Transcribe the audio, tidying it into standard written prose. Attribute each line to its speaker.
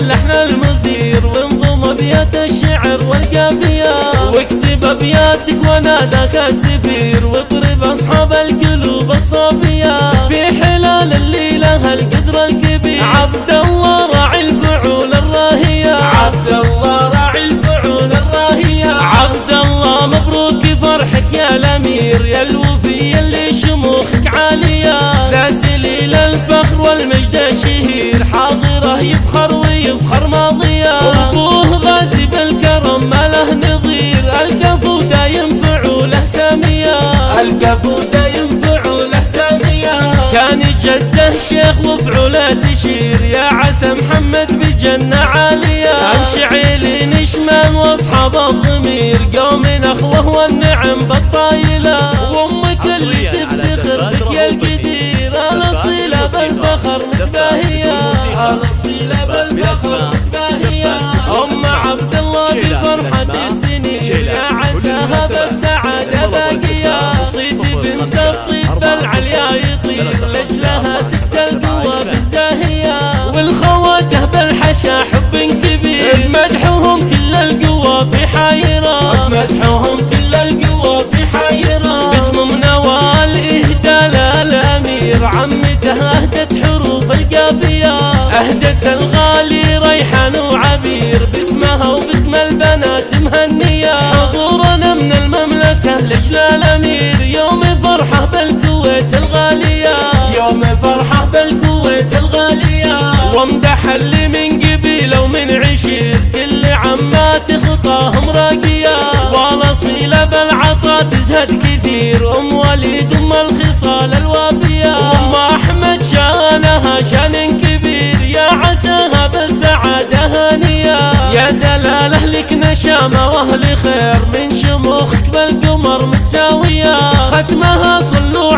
Speaker 1: اللحن المثير وانظم ابيات الشعر والقافية، واكتب ابياتك وناداك السفير، واطرب اصحاب القلوب الصافية في حلال الليلة القدر الكبير. عبد الله راعي الفعول الراهية، عبد الله راعي الفعول الراهية، عبد الله مبروك فرحك يا الامير، يا الوفي اللي شموخك عالية، ذا سليل الفخر والمجد الشهير، حاضره يفخر ويفخر ماضية، ابوه غازي بالكرم ما له نظير، الكفو دايم فعوله سامية، الكفو دايم فعوله سامية، كان جده شيخ وفعوله تشير، يا عسى محمد بجنة عالية، امشعيلي نشمل واصحاب الضمير، قوم اخوه والنعم بالطايلة، وامك اللي تفتخر بك يا القدير، الاصيلة بالفخر متباهية، الاصيلة بالفخر متباهية، ام عبد الله بفرحة السنين، يا عساها بالسعادة باقية، صيتي بنت الطيب العليا يطير، لجلها سكت القوة في الزاهية، والخواته بالحشا حب كبير، مدحهم كل القوة في حايرة، مدحهم كل القوة في حايرة، باسم منوال اهدى للامير، عمته اهدت حروف القافية، اهدت الغالي ريحان وعبير، باسمها وباسم البنات مهنية، حضورنا من المملكة لجل الامير، يوم فرحة بالكويت الغالية، يوم فرحة بالكويت الغالية، وامدح اللي من قبيله ومن عشير، كل عمات خطاهم راقية، والاصيلة بالعطا تزهد كثير، ام وليد ام الخصال الوافية، ام احمد شانها شان كبير، يا عساها بالسعادة هانية، يا دلال اهلك نشامة واهل خير، من شموخك بالقمر متساوية، ختمها صلوا